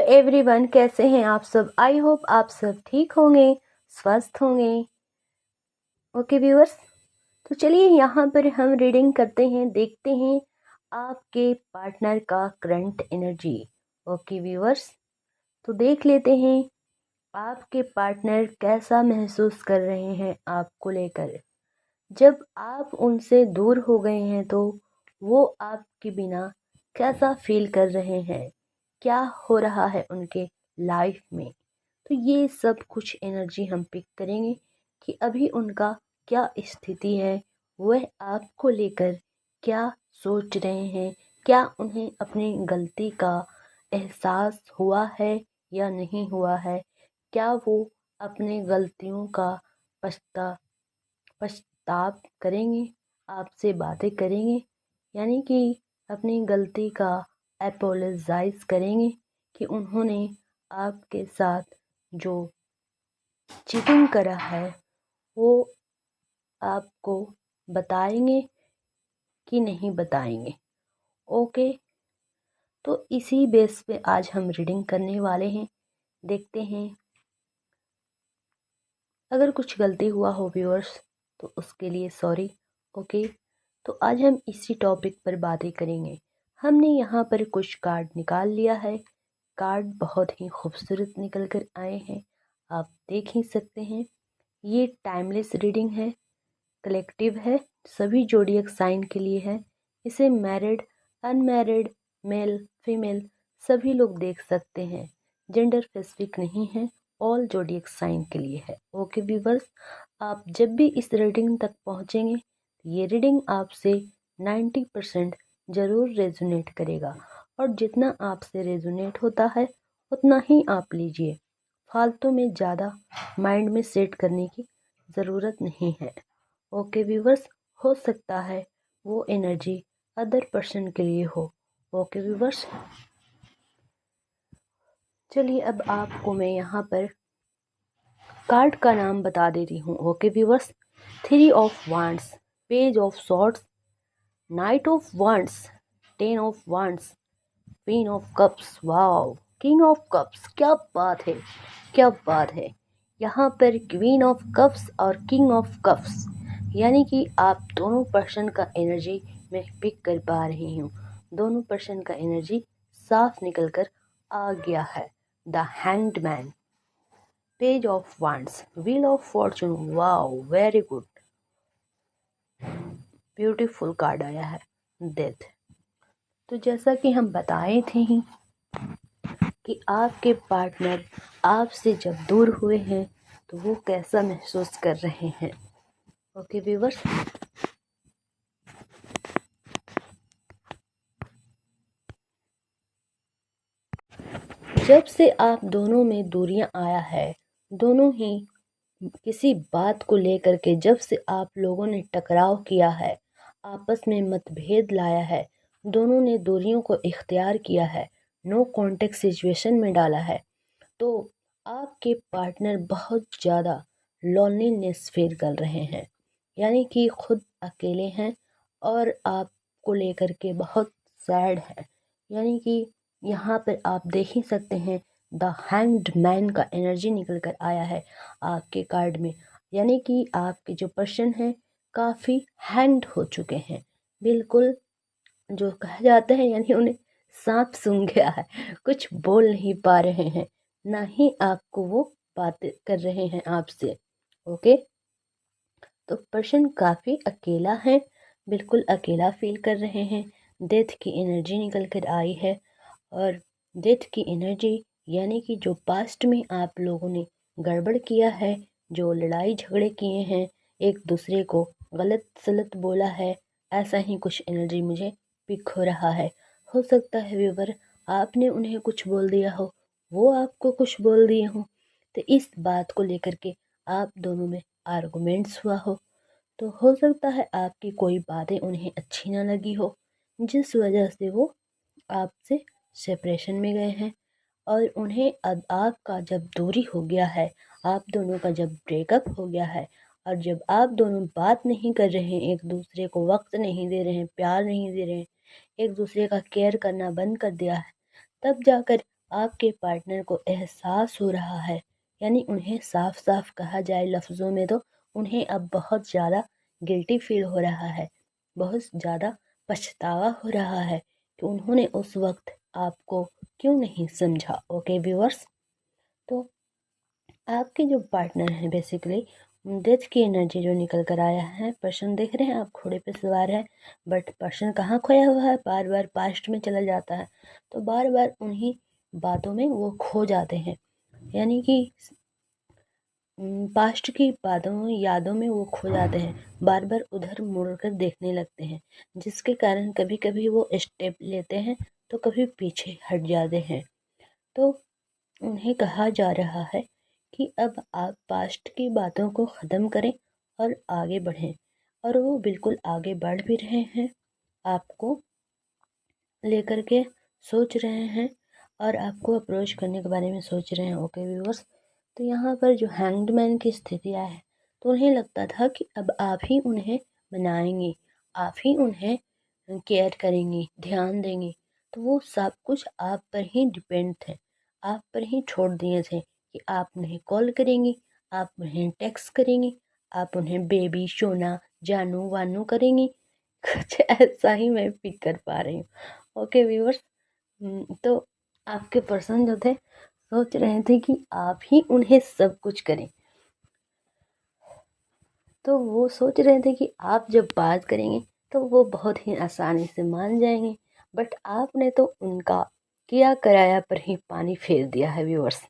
Everyone, कैसे हैं आप सब। आई होप आप सब ठीक होंगे, स्वस्थ होंगे। ओके व्यूअर्स, तो चलिए यहाँ पर हम रीडिंग करते हैं, देखते हैं आपके पार्टनर का करंट एनर्जी। ओके व्यूअर्स, तो देख लेते हैं आपके पार्टनर कैसा महसूस कर रहे हैं आपको लेकर। जब आप उनसे दूर हो गए हैं तो वो आपके बिना कैसा फील कर रहे हैं, क्या हो रहा है उनके लाइफ में। तो ये सब कुछ एनर्जी हम पिक करेंगे कि अभी उनका क्या स्थिति है, वह आपको लेकर क्या सोच रहे हैं, क्या उन्हें अपनी गलती का एहसास हुआ है या नहीं हुआ है, क्या वो अपने गलतियों का पछताव करेंगे, आपसे बातें करेंगे, यानी कि अपनी गलती का एपोलोजाइज करेंगे कि उन्होंने आपके साथ जो चीटिंग करा है वो आपको बताएंगे कि नहीं बताएंगे। ओके, तो इसी बेस पे आज हम रीडिंग करने वाले हैं। देखते हैं, अगर कुछ गलती हुआ हो व्यूअर्स तो उसके लिए सॉरी। ओके, तो आज हम इसी टॉपिक पर बातें करेंगे। हमने यहाँ पर कुछ कार्ड निकाल लिया है। कार्ड बहुत ही खूबसूरत निकल कर आए हैं, आप देख ही सकते हैं। ये टाइमलेस रीडिंग है, कलेक्टिव है, सभी ज़ोडिएक साइन के लिए है। इसे मैरिड, अनमैरिड, मेल, फीमेल सभी लोग देख सकते हैं। जेंडर स्पेसिफिक नहीं है, ऑल ज़ोडिएक साइन के लिए है। ओके व्यूअर्स, आप जब भी इस रीडिंग तक पहुंचेंगे ये रीडिंग आपसे 90% ज़रूर रेजोनेट करेगा, और जितना आपसे रेजोनेट होता है उतना ही आप लीजिए। फालतू में ज़्यादा माइंड में सेट करने की ज़रूरत नहीं है। ओके व्यूवर्स, हो सकता है वो एनर्जी अदर पर्सन के लिए हो। ओके व्यूवर्स, चलिए अब आपको मैं यहाँ पर कार्ड का नाम बता देती हूँ। Okay viewers, 3 of wands, page of swords, night of wands, 10 of wands, queen of cups, wow, king of cups. क्या बात है, क्या बात है। यहाँ पर क्वीन ऑफ कप्स और किंग ऑफ कप्स, यानी कि आप दोनों पर्सन का एनर्जी मैं पिक कर पा रही हूँ। दोनों पर्सन का एनर्जी साफ निकल कर आ गया है। The hanged, page of wands, wheel of fortune, wow very good, beautiful card आया है, डेथ। तो जैसा कि हम बताए थे ही कि आपके पार्टनर आपसे जब दूर हुए हैं तो वो कैसा महसूस कर रहे हैं। ओके व्यूअर्स, जब से आप दोनों में दूरियां आया है, दोनों ही किसी बात को लेकर के जब से आप लोगों ने टकराव किया है, आपस में मतभेद लाया है, दोनों ने दूरियों को इख्तियार किया है, नो कॉन्टेक्ट सिचुएशन में डाला है, तो आपके पार्टनर बहुत ज़्यादा लॉनलीनेस फील कर रहे हैं, यानी कि खुद अकेले हैं और आपको लेकर के बहुत सैड है। यानी कि यहाँ पर आप देख ही सकते हैं द हैंग्ड मैन का एनर्जी निकल कर आया है आपके कार्ड में, यानी कि आपके जो पर्सन हैं काफ़ी हैंग्ड हो चुके हैं, बिल्कुल जो कहा जाता है, यानी उन्हें सांप सूंघ गया है, कुछ बोल नहीं पा रहे हैं, ना ही आपको वो बात कर रहे हैं आपसे। ओके, तो पर्सन काफ़ी अकेला है, बिल्कुल अकेला फील कर रहे हैं। डेथ की एनर्जी निकल कर आई है, और डेथ की एनर्जी यानी कि जो पास्ट में आप लोगों ने गड़बड़ किया है, जो लड़ाई झगड़े किए हैं, एक दूसरे को गलत सलत बोला है, ऐसा ही कुछ एनर्जी मुझे पिक हो रहा है। हो सकता है व्यूवर आपने उन्हें कुछ बोल दिया हो, वो आपको कुछ बोल दिए हो, तो इस बात को लेकर के आप दोनों में आर्गुमेंट्स हुआ हो। तो हो सकता है आपकी कोई बातें उन्हें अच्छी ना लगी हो, जिस वजह से वो आपसे सेपरेशन में गए हैं। और उन्हें अब आपका जब दूरी हो गया है, आप दोनों का जब ब्रेकअप हो गया है, और जब आप दोनों बात नहीं कर रहे हैं, एक दूसरे को वक्त नहीं दे रहे हैं, प्यार नहीं दे रहे हैं, एक दूसरे का केयर करना बंद कर दिया है, तब जाकर आपके पार्टनर को एहसास हो रहा है, यानी उन्हें साफ साफ कहा जाए लफ्ज़ों में तो उन्हें अब बहुत ज़्यादा गिल्टी फील हो रहा है, बहुत ज़्यादा पछतावा हो रहा है कि उन्होंने उस वक्त आपको क्यों नहीं समझा। ओके व्यूअर्स, तो आपके जो पार्टनर हैं बेसिकली डेथ की एनर्जी जो निकल कर आया है, पर्सन देख रहे हैं आप घोड़े पे सवार है, बट पर्सन कहाँ खोया हुआ है, बार बार पास्ट में चला जाता है, तो बार बार उन्हीं बातों में वो खो जाते हैं, यानी कि पास्ट की बातों में यादों में वो खो जाते हैं, बार बार उधर मुड़कर देखने लगते हैं, जिसके कारण कभी कभी वो स्टेप लेते हैं तो कभी पीछे हट जाते हैं। तो उन्हें कहा जा रहा है कि अब आप पास्ट की बातों को ख़त्म करें और आगे बढ़ें, और वो बिल्कुल आगे बढ़ भी रहे हैं, आपको लेकर के सोच रहे हैं और आपको अप्रोच करने के बारे में सोच रहे हैं। ओके व्यूअर्स, तो यहाँ पर जो हैंग्ड मैन की स्थितियाँ है, तो उन्हें लगता था कि अब आप ही उन्हें मनाएंगे, आप ही उन्हें केयर करेंगी, ध्यान देंगी, तो वो सब कुछ आप पर ही डिपेंड थे, आप पर ही छोड़ दिए थे कि आप उन्हें कॉल करेंगी, आप उन्हें टेक्स्ट करेंगी, आप उन्हें बेबी सोना जानू वानू करेंगी। कुछ ऐसा ही मैं पिक कर पा रही हूँ। ओके व्यूअर्स, तो आपके पर्सन जो थे सोच रहे थे कि आप ही उन्हें सब कुछ करें, तो वो सोच रहे थे कि आप जब बात करेंगे तो वो बहुत ही आसानी से मान जाएंगे, बट आपने तो उनका किया कराया पर ही पानी फेर दिया है व्यूअर्स।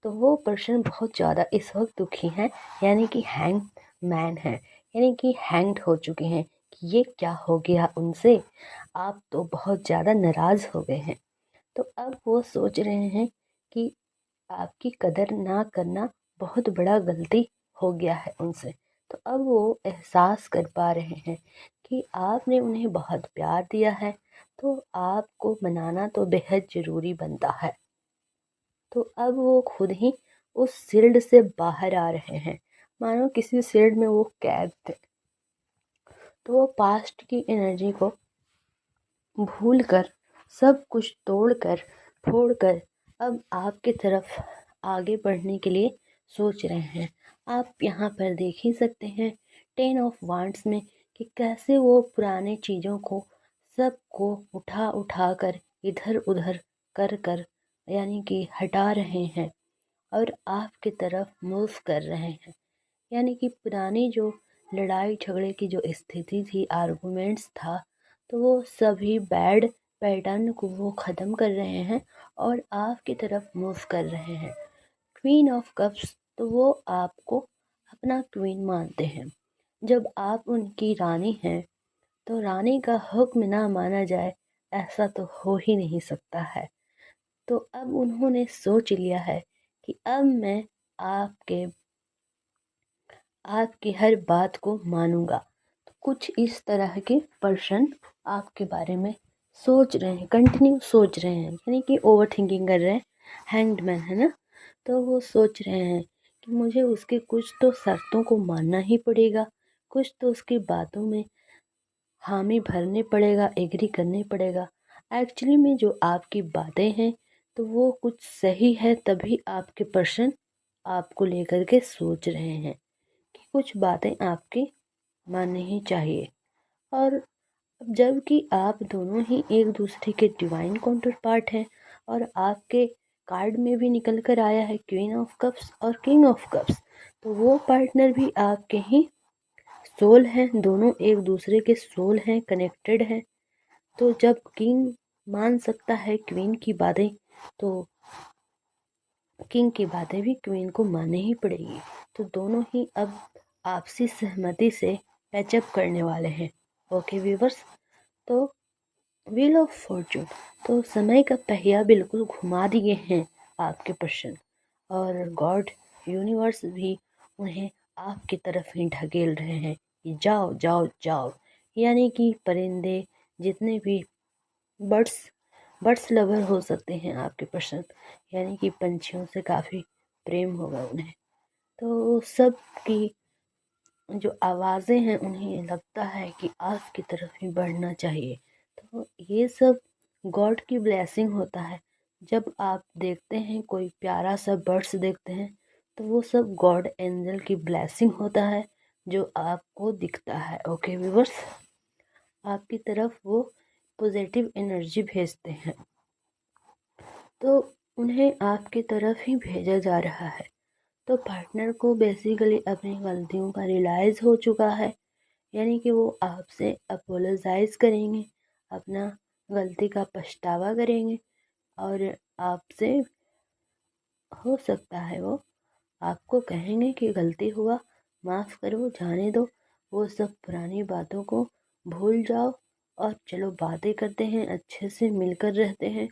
तो वो पर्सन बहुत ज़्यादा इस वक्त दुखी हैं, यानी कि हैंग मैन है, यानी कि हैंग्ड हो चुके हैं कि ये क्या हो गया उनसे, आप तो बहुत ज़्यादा नाराज़ हो गए हैं। तो अब वो सोच रहे हैं कि आपकी कदर ना करना बहुत बड़ा गलती हो गया है उनसे। तो अब वो एहसास कर पा रहे हैं कि आपने उन्हें बहुत प्यार दिया है, तो आपको मनाना तो बेहद ज़रूरी बनता है। तो अब वो खुद ही उस शील्ड से बाहर आ रहे हैं, मानो किसी शील्ड में वो कैद थे। तो वो पास्ट की एनर्जी को भूल कर, सब कुछ तोड़ कर फोड़ कर अब आपकी तरफ आगे बढ़ने के लिए सोच रहे हैं। आप यहाँ पर देख ही सकते हैं 10 ऑफ वांड्स में कि कैसे वो पुराने चीज़ों को सबको उठा उठा कर इधर उधर कर कर, यानी कि हटा रहे हैं और आपकी तरफ मूव कर रहे हैं, यानी कि पुरानी जो लड़ाई झगड़े की जो स्थिति थी, आर्गुमेंट्स था, तो वो सभी बैड पैटर्न को वो ख़त्म कर रहे हैं और आपकी तरफ मूव कर रहे हैं। क्वीन ऑफ कप्स, तो वो आपको अपना क्वीन मानते हैं, जब आप उनकी रानी हैं, तो रानी का हुक्म ना माना जाए ऐसा तो हो ही नहीं सकता है। तो अब उन्होंने सोच लिया है कि अब मैं आपके आपकी हर बात को मानूंगा। तो कुछ इस तरह के पर्सन आपके बारे में सोच रहे हैं, कंटिन्यू सोच रहे हैं, यानी कि ओवर थिंकिंग कर रहे हैं। हैंग्ड मैन है ना, तो वो सोच रहे हैं कि मुझे उसके कुछ तो शर्तों को मानना ही पड़ेगा, कुछ तो उसकी बातों में हामी भरने पड़ेगा, एग्री करने पड़ेगा। एक्चुअली में जो आपकी बातें हैं तो वो कुछ सही है, तभी आपके पर्सन आपको लेकर के सोच रहे हैं कि कुछ बातें आपकी माननी ही चाहिए। और जबकि आप दोनों ही एक दूसरे के डिवाइन काउंटर पार्ट हैं, और आपके कार्ड में भी निकल कर आया है क्वीन ऑफ कप्स और किंग ऑफ कप्स, तो वो पार्टनर भी आपके ही सोल हैं, दोनों एक दूसरे के सोल हैं, कनेक्टेड हैं। तो जब किंग मान सकता है क्वीन की बातें, तो किंग की बातें भी क्वीन को माननी ही पड़ेगी। तो दोनों ही अब आपसी सहमति से पैचअप करने वाले हैं। ओके व्यूवर्स, तो व्हील ऑफ फॉर्चून, तो समय का पहिया बिल्कुल घुमा दिए हैं आपके पर्सन, और गॉड यूनिवर्स भी उन्हें आपकी तरफ ही ढकेल रहे हैं कि जाओ जाओ जाओ, यानी कि परिंदे जितने भी बर्ड्स बर्ड्स लवर हो सकते हैं आपके पर्सन, यानी कि पंछियों से काफ़ी प्रेम होगा उन्हें, तो सब की जो आवाज़ें हैं उन्हें लगता है कि आपकी तरफ ही बढ़ना चाहिए। तो ये सब गॉड की ब्लेसिंग होता है, जब आप देखते हैं कोई प्यारा सा बर्ड्स देखते हैं तो वो सब गॉड एंजल की ब्लेसिंग होता है जो आपको दिखता है। ओके व्यूवर्स, आपकी तरफ वो पॉजिटिव एनर्जी भेजते हैं, तो उन्हें आपकी तरफ ही भेजा जा रहा है। तो पार्टनर को बेसिकली अपनी गलतियों का रियलाइज़ हो चुका है, यानी कि वो आपसे अपोलोजाइज़ करेंगे, अपना गलती का पछतावा करेंगे और आपसे हो सकता है वो आपको कहेंगे कि गलती हुआ, माफ़ करो, जाने दो, वो सब पुरानी बातों को भूल जाओ और चलो बातें करते हैं, अच्छे से मिलकर रहते हैं।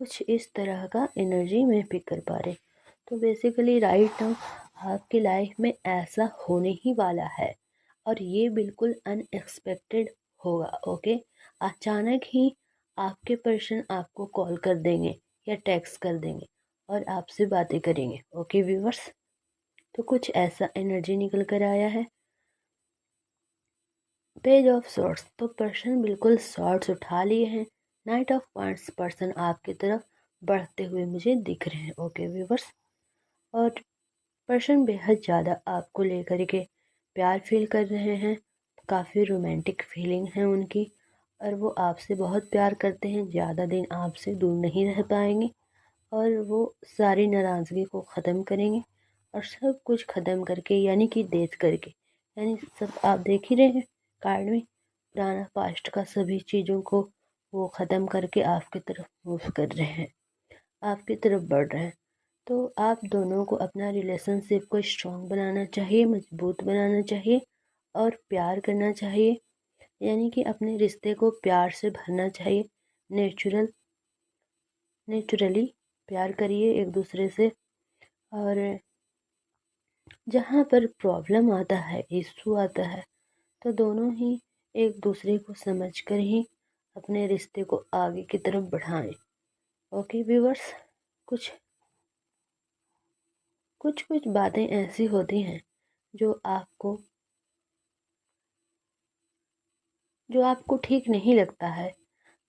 कुछ इस तरह का एनर्जी में पिक कर पा रहे। तो बेसिकली राइट नाउ आपकी लाइफ में ऐसा होने ही वाला है और ये बिल्कुल अनएक्सपेक्टेड होगा। ओके, अचानक ही आपके पर्सन आपको कॉल कर देंगे या टेक्स्ट कर देंगे और आपसे बातें करेंगे। ओके व्यूवर्स, तो कुछ ऐसा एनर्जी निकल कर आया है। पेज ऑफ सॉर्ट्स, तो पर्सन बिल्कुल सॉर्ट्स उठा लिए हैं। नाइट ऑफ वांड्स, पर्सन आपकी तरफ बढ़ते हुए मुझे दिख रहे हैं। ओके व्यूवर्स, और पर्सन बेहद ज़्यादा आपको लेकर के प्यार फील कर रहे हैं, काफ़ी रोमांटिक फीलिंग है उनकी और वो आपसे बहुत प्यार करते हैं, ज़्यादा दिन आपसे दूर नहीं रह पाएंगे और वो सारी नाराज़गी को ख़त्म करेंगे और सब कुछ ख़त्म करके, यानी कि डेथ करके, यानी सब आप देख ही रहे हैं कार्ड में, पुराना पास्ट का सभी चीज़ों को वो ख़त्म करके आपकी तरफ मूव कर रहे हैं, आपकी तरफ बढ़ रहे हैं। तो आप दोनों को अपना रिलेशनशिप को स्ट्रॉन्ग बनाना चाहिए, मजबूत बनाना चाहिए और प्यार करना चाहिए, यानी कि अपने रिश्ते को प्यार से भरना चाहिए। नेचुरली प्यार करिए एक दूसरे से और जहाँ पर प्रॉब्लम आता है, इशू आता है, तो दोनों ही एक दूसरे को समझकर ही अपने रिश्ते को आगे की तरफ बढ़ाएं। ओके व्यूवर्स, कुछ बातें ऐसी होती हैं जो आपको ठीक नहीं लगता है,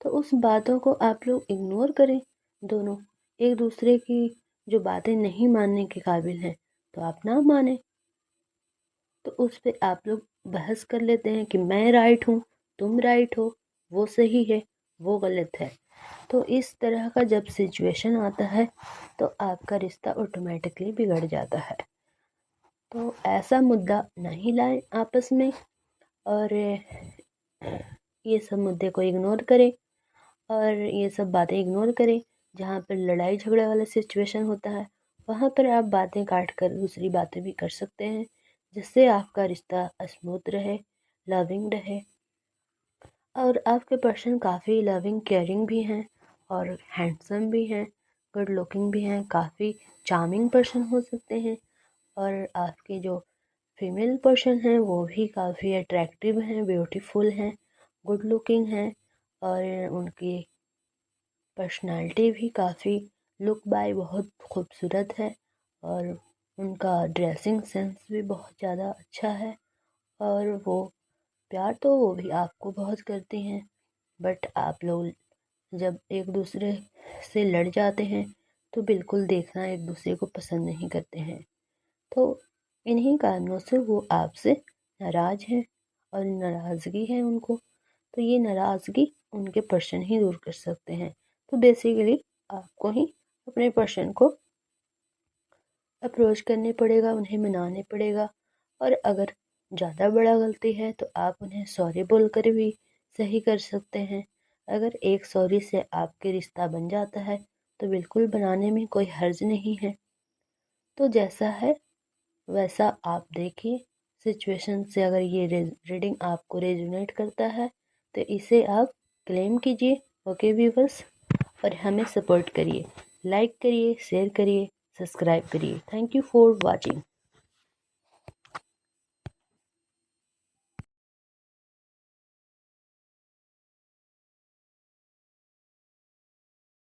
तो उस बातों को आप लोग इग्नोर करें। दोनों एक दूसरे की जो बातें नहीं मानने के काबिल हैं तो आप ना माने, तो उस पे आप लोग बहस कर लेते हैं कि मैं राइट हूँ, तुम राइट हो, वो सही है, वो गलत है। तो इस तरह का जब सिचुएशन आता है तो आपका रिश्ता ऑटोमेटिकली बिगड़ जाता है। तो ऐसा मुद्दा नहीं लाएं आपस में और ये सब मुद्दे को इग्नोर करें और ये सब बातें इग्नोर करें। जहाँ पर लड़ाई झगड़े वाला सिचुएशन होता है वहाँ पर आप बातें काट कर दूसरी बातें भी कर सकते हैं, जिससे आपका रिश्ता स्मूथ रहे, लविंग रहे। और आपके पर्सन काफ़ी लविंग केयरिंग भी हैं और हैंडसम भी हैं, गुड लुकिंग भी हैं, काफ़ी चार्मिंग पर्सन हो सकते हैं। और आपके जो फीमेल पर्सन हैं वो भी काफ़ी अट्रैक्टिव हैं, ब्यूटीफुल हैं, गुड लुकिंग हैं और उनकी पर्सनालिटी भी काफ़ी लुक बाय बहुत खूबसूरत है और उनका ड्रेसिंग सेंस भी बहुत ज़्यादा अच्छा है। और वो प्यार तो वो भी आपको बहुत करती हैं, बट आप लोग जब एक दूसरे से लड़ जाते हैं तो बिल्कुल देखना एक दूसरे को पसंद नहीं करते हैं। तो इन्हीं कारणों से वो आपसे नाराज़ हैं और नाराज़गी है उनको, तो ये नाराज़गी उनके पर्सन ही दूर कर सकते हैं। तो बेसिकली आपको ही अपने पर्सन को अप्रोच करने पड़ेगा, उन्हें मनाने पड़ेगा और अगर ज़्यादा बड़ा गलती है तो आप उन्हें सॉरी बोलकर भी सही कर सकते हैं। अगर एक सॉरी से आपके रिश्ता बन जाता है तो बिल्कुल बनाने में कोई हर्ज नहीं है। तो जैसा है वैसा आप देखिए, सिचुएशन से अगर ये रीडिंग आपको रेजोनेट करता है तो इसे आप क्लेम कीजिए। ओके व्यूवर्स, और हमें सपोर्ट करिए, लाइक करिए, शेयर करिए, सब्सक्राइब करिए। Thank you for watching.